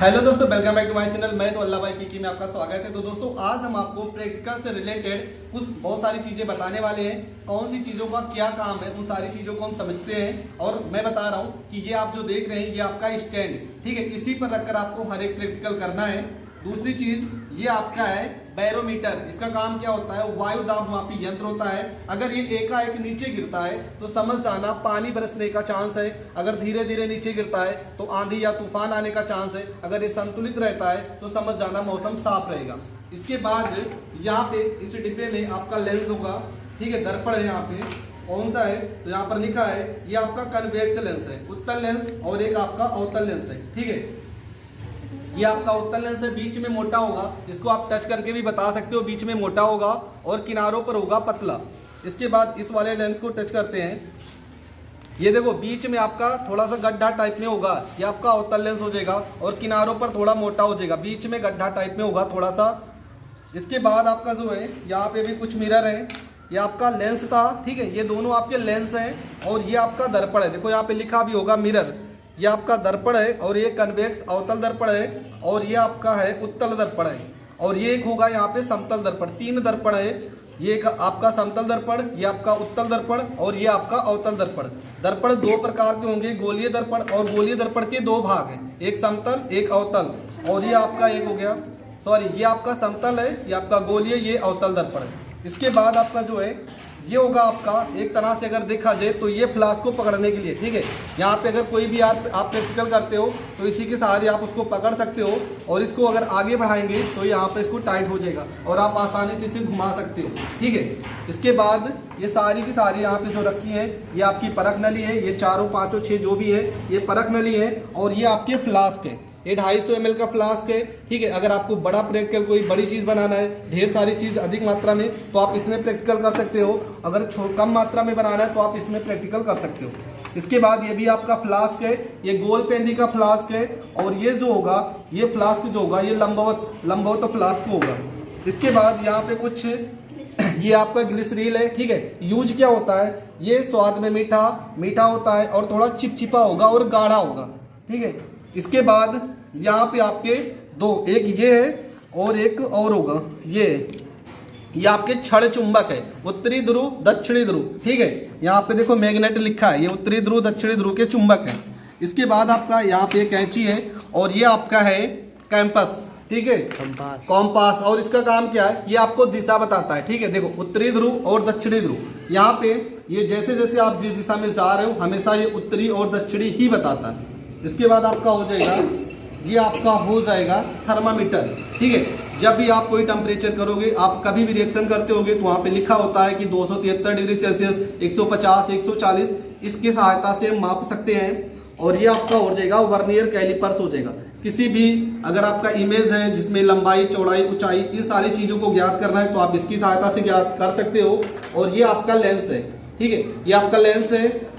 Hello दोस्तों, welcome back to my channel. मैं तो अल्लाह भाई पीकी में आपका स्वागत है। तो दोस्तों आज हम आपको प्रैक्टिकल से रिलेटेड कुछ बहुत सारी चीज़ें बताने वाले हैं। कौन सी चीज़ों का क्या काम है, उन सारी चीज़ों को हम समझते हैं। और मैं बता रहा हूँ कि ये आप जो देख रहे हैं ये आपका स्टैंड, ठीक है, इसी पर रखकर आपको हर एक प्रैक्टिकल करना है। दूसरी चीज़ ये आपका है बैरोमीटर। इसका काम क्या होता है? वायु दाब मापी यंत्र होता है। अगर ये एकाएक नीचे गिरता है तो समझ जाना पानी बरसने का चांस है। अगर धीरे धीरे नीचे गिरता है तो आंधी या तूफान आने का चांस है। अगर ये संतुलित रहता है तो समझ जाना मौसम साफ रहेगा। इसके बाद यहाँ पे इस डिब्बे में आपका लेंस होगा, ठीक है, दर्पण है। यहाँ पे कौन सा है तो यहाँ पर लिखा है ये आपका कन्वेक्स लेंस है, उत्तल लेंस, और एक आपका अवतल लेंस है, ठीक है। ये आपका उत्तल लेंस है, बीच में मोटा होगा, इसको आप टच करके भी बता सकते हो, बीच में मोटा होगा और किनारों पर होगा पतला। इसके बाद इस वाले लेंस को टच करते हैं, ये देखो बीच में आपका थोड़ा सा गड्ढा टाइप में होगा, ये आपका अवतल लेंस हो जाएगा और किनारों पर थोड़ा मोटा हो जाएगा, बीच में गड्ढा टाइप में होगा थोड़ा सा। इसके बाद आपका जो है यहाँ पे भी कुछ मिरर है, ये आपका लेंस था, ठीक है, ये दोनों आपके लेंस हैं। और ये आपका दर्पण है, देखो यहाँ पे लिखा भी होगा मिरर, ये आपका दर्पण है। और ये कन्वेक्स अवतल दर्पण है, और ये आपका है उत्तल दर्पण है, और ये एक होगा यहाँ पे समतल दर्पण। तीन दर्पण है, ये एक आपका समतल दर्पण, ये आपका उत्तल दर्पण और ये आपका अवतल दर्पण। दर्पण दो प्रकार के होंगे, गोलीय दर्पण, और गोलीय दर्पण के दो भाग हैं, एक समतल एक अवतल। और ये आपका एक हो गया, सॉरी, ये आपका समतल है, ये आपका गोलीय, ये अवतल दर्पण है। इसके बाद आपका जो है ये होगा आपका एक तरह से अगर देखा जाए तो ये फ्लास्क को पकड़ने के लिए, ठीक है। यहाँ पे अगर कोई भी आप प्रैक्टिकल करते हो तो इसी के सहारे आप उसको पकड़ सकते हो, और इसको अगर आगे बढ़ाएंगे तो यहाँ पे इसको टाइट हो जाएगा और आप आसानी से इसे घुमा सकते हो, ठीक है। इसके बाद ये सारी की सारी यहाँ पे जो रखी हैं ये आपकी परख नली है, ये चारों पाँचों छः जो भी है ये परख नली है। और ये आपके फ्लास्क है, ये 250 ml का फ्लास्क है, ठीक है। अगर आपको बड़ा प्रैक्टिकल कोई बड़ी चीज़ बनाना है, ढेर सारी चीज़ अधिक मात्रा में, तो आप इसमें प्रैक्टिकल कर सकते हो। अगर कम मात्रा में बनाना है तो आप इसमें प्रैक्टिकल कर सकते हो। इसके बाद ये भी आपका फ्लास्क है, ये गोल पेंदी का फ्लास्क है। और ये जो होगा ये फ्लास्क जो होगा ये लंबवत फ्लास्क होगा। इसके बाद यहाँ पे कुछ ये आपका ग्लिसरीन है, ठीक है। यूज क्या होता है, ये स्वाद में मीठा होता है और थोड़ा चिपचिपा होगा और गाढ़ा होगा, ठीक है। इसके बाद यहाँ पे आपके दो, एक ये है और एक और होगा, ये आपके क्षण चुंबक है, उत्तरी ध्रुव दक्षिणी ध्रुव, ठीक है। यहाँ पे देखो मैग्नेट लिखा है, ये उत्तरी ध्रुव दक्षिणी ध्रुव के चुंबक है। इसके बाद आपका यहाँ पे कैंची है, और ये आपका है कैंपस, ठीक है, कॉम्पास। और इसका काम क्या है, ये आपको दिशा बताता है, ठीक है। देखो उत्तरी ध्रुव और दक्षिणी ध्रुव, यहाँ पे ये जैसे जैसे आप जिस दिशा में जा रहे हो हमेशा ये उत्तरी और दक्षिणी ही बताता है। इसके बाद आपका हो जाएगा, ये आपका हो जाएगा थर्मामीटर, ठीक है। जब भी आप कोई टेम्परेचर करोगे, आप कभी भी रिएक्शन करते होगे तो वहाँ पे लिखा होता है कि 273 डिग्री सेल्सियस, 150, 140, इसकी सहायता से माप सकते हैं। और ये आपका हो जाएगा वर्नियर कैलिपर्स हो जाएगा। किसी भी अगर आपका इमेज है जिसमें लंबाई चौड़ाई ऊंचाई इन सारी चीज़ों को ज्ञात करना है तो आप इसकी सहायता से ज्ञात कर सकते हो। और ये आपका लेंस है, ठीक है, ये आपका लेंस है।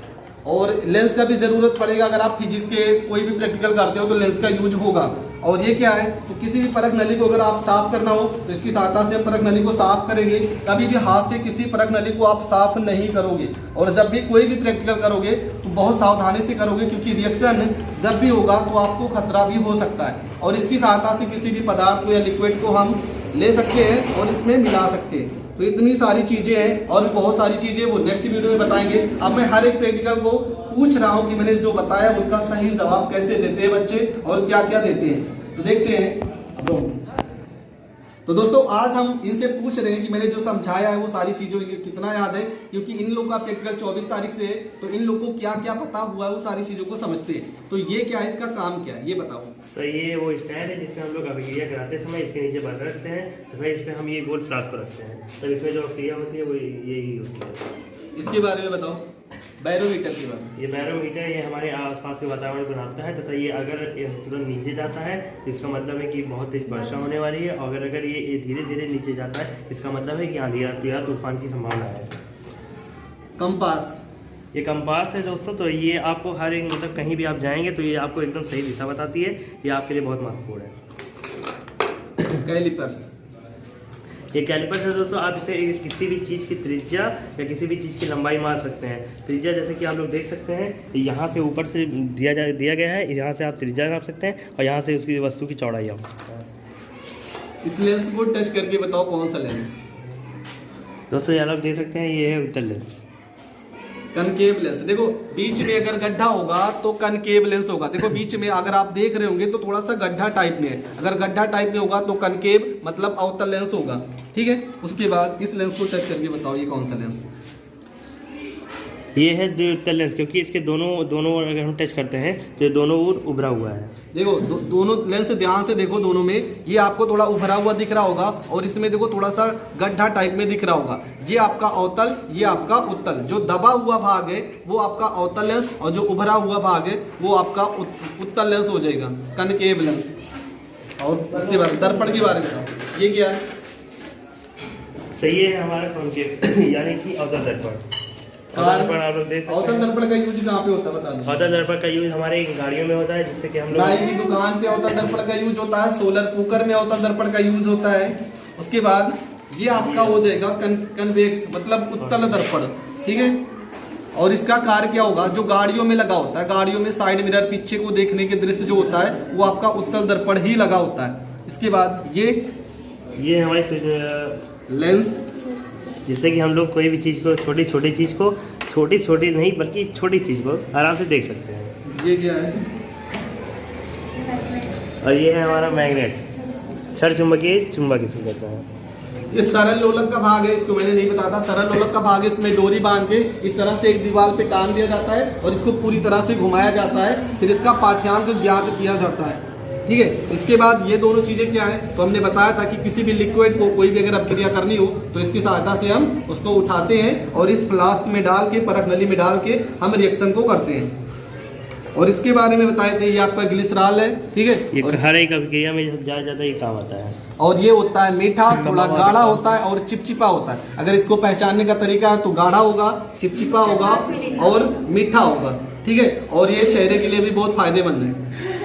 और लेंस का भी ज़रूरत पड़ेगा, अगर आप फिजिक्स के कोई भी प्रैक्टिकल करते हो तो लेंस का यूज होगा। और ये क्या है, तो किसी भी परख नली को अगर आप साफ करना हो तो इसकी सहायता से हम परख नली को साफ करेंगे। कभी भी हाथ से किसी परख नली को आप साफ नहीं करोगे। और जब भी कोई भी प्रैक्टिकल करोगे तो बहुत सावधानी से करोगे, क्योंकि रिएक्शन जब भी होगा तो आपको खतरा भी हो सकता है। और इसकी सहायता से किसी भी पदार्थ को या लिक्विड को हम ले सकते हैं और इसमें मिला सकते हैं। तो इतनी सारी चीज़ें हैं, और भी बहुत सारी चीज़ें वो नेक्स्ट वीडियो में बताएंगे। अब मैं हर एक प्रैक्टिकल को पूछ रहा हूँ कि मैंने जो बताया उसका सही जवाब कैसे देते हैं बच्चे और क्या क्या देते हैं, तो देखते हैं। तो दोस्तों आज हम इनसे पूछ रहे हैं कि मैंने जो समझाया है वो सारी चीज़ों कितना याद है, क्योंकि इन लोगों का प्रैक्टिकल 24 तारीख से है, तो इन लोगों को क्या क्या पता हुआ है वो सारी चीज़ों को समझते हैं। तो ये क्या है, इसका काम क्या है, ये बताओ। तो ये वो स्टैंड है जिसमें हम लोग अभिक्रिया कराते समय इसके नीचे बर्नर रखते हैं, तथा इस पर हम ये गोल फ्लास्क को रखते हैं, तब इसमें जो क्रिया होती है वो यही होती है। इसके बारे में बताओ, बैरोमीटर के बारे में। ये बैरोमीटर ये हमारे आसपास के वातावरण को नापता है, तथा ये अगर तुरंत नीचे जाता है तो इसका मतलब है कि बहुत तेज वर्षा होने वाली है, और अगर ये धीरे धीरे नीचे जाता है इसका मतलब है कि आंधी आती है, तूफान की संभावना है। कंपास, ये कंपास है दोस्तों, तो ये आपको हर एक मतलब कहीं भी आप जाएंगे तो ये आपको एकदम सही दिशा बताती है, ये आपके लिए बहुत महत्वपूर्ण है। कैलिपर्स, ये कैलिपर है दोस्तों, आप इसे किसी भी चीज़ की त्रिज्या या किसी भी चीज़ की लंबाई मार सकते हैं। त्रिज्या जैसे कि आप लोग देख सकते हैं, यहाँ से ऊपर से दिया गया है, यहाँ से आप त्रिज्या नाप सकते हैं और यहाँ से उसकी वस्तु की चौड़ाई आप सकते हैं। इस लेंस को टच करके बताओ कौन सा लेंस। दोस्तों यहाँ आप देख सकते हैं, ये है उत्तल लेंस, कनकेव लेंस। देखो बीच में अगर गड्ढा होगा तो कनकेव लेंस होगा। देखो बीच में अगर आप देख रहे होंगे तो थोड़ा सा गड्ढा टाइप में है, अगर गड्ढा टाइप में होगा तो कनकेव मतलब अवतल लेंस होगा। ठीक है, उसके बाद इस लेंस को टच करके बताओ ये कौन सा लेंस। ये है उत्तल लेंस, क्योंकि इसके दोनों अगर हम टच करते हैं तो ये दोनों ओर उभरा हुआ है। देखो दोनों लेंस ध्यान से देखो, दोनों में ये आपको थोड़ा उभरा हुआ दिख रहा होगा और इसमें देखो थोड़ा सा गड्ढा टाइप में दिख रहा होगा। ये आपका अवतल, ये आपका उत्तल। जो दबा हुआ भाग है वो आपका अवतल लेंस और जो उभरा हुआ भाग है वो आपका उत्तल लेंस हो जाएगा, कनकेव लेंस। और उसके बाद दर्पण के बारे में बताओ, ये क्या है। सही है, हमारा कॉनकेव यानी कि अवतल दर्पण। अवतल दर्पण का यूज कहाँ पे होता है बता दो। अवतल दर्पण का यूज हमारे गाड़ियों में होता है, जिससे कि हम लोग नाई की दुकान पे अवतल दर्पण का यूज होता है, सोलर कुकर में अवतल दर्पण का यूज होता है। उसके बाद ये आपका हो जाएगा कन्वेक्स मतलब उत्तल दर्पण। ठीक है, और इसका कार्य क्या होगा, जो गाड़ियों में लगा होता है, गाड़ियों में साइड मिरर पीछे को देखने के दृश्य जो होता है वो आपका उत्तल दर्पण ही लगा होता है। इसके बाद ये हमारे लेंस, जिससे कि हम लोग कोई भी चीज़ को, छोटी चीज़ को, छोटी नहीं बल्कि छोटी चीज़ को आराम से देख सकते हैं। ये क्या है। और ये है हमारा मैग्नेट, क्षण चुंबकीय चुंबक इसको कहते हैं। ये सरल लोलक का भाग है, इसको मैंने नहीं बताया था। सरल लोलक का भाग है, इसमें डोरी बांध के इस तरह से एक दीवार पे टांग दिया जाता है और इसको पूरी तरह से घुमाया जाता है, फिर इसका पाठ्यांक ज्ञात किया जाता है। ठीक है, इसके बाद ये दोनों चीज़ें क्या है, तो हमने बताया था कि किसी भी लिक्विड को कोई भी अगर अपक्रिया करनी हो तो इसकी सहायता से हम उसको उठाते हैं और इस फ्लास्क में डाल के, परख नली में डाल के हम रिएक्शन को करते हैं। और इसके बारे में बताए थे, ये आपका ग्लिसरॉल है। ठीक है, ये हर एक अभिक्रिया में ज़्यादा ये काम आता है। और ये होता है मीठा, थोड़ा गाढ़ा होता है और चिपचिपा होता है। अगर इसको पहचानने का तरीका है तो गाढ़ा होगा, चिपचिपा होगा और मीठा होगा। ठीक है, और ये चेहरे के लिए भी बहुत फायदेमंद है।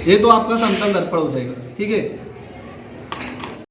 ये तो आपका समतल दर्पण हो जाएगा। ठीक है,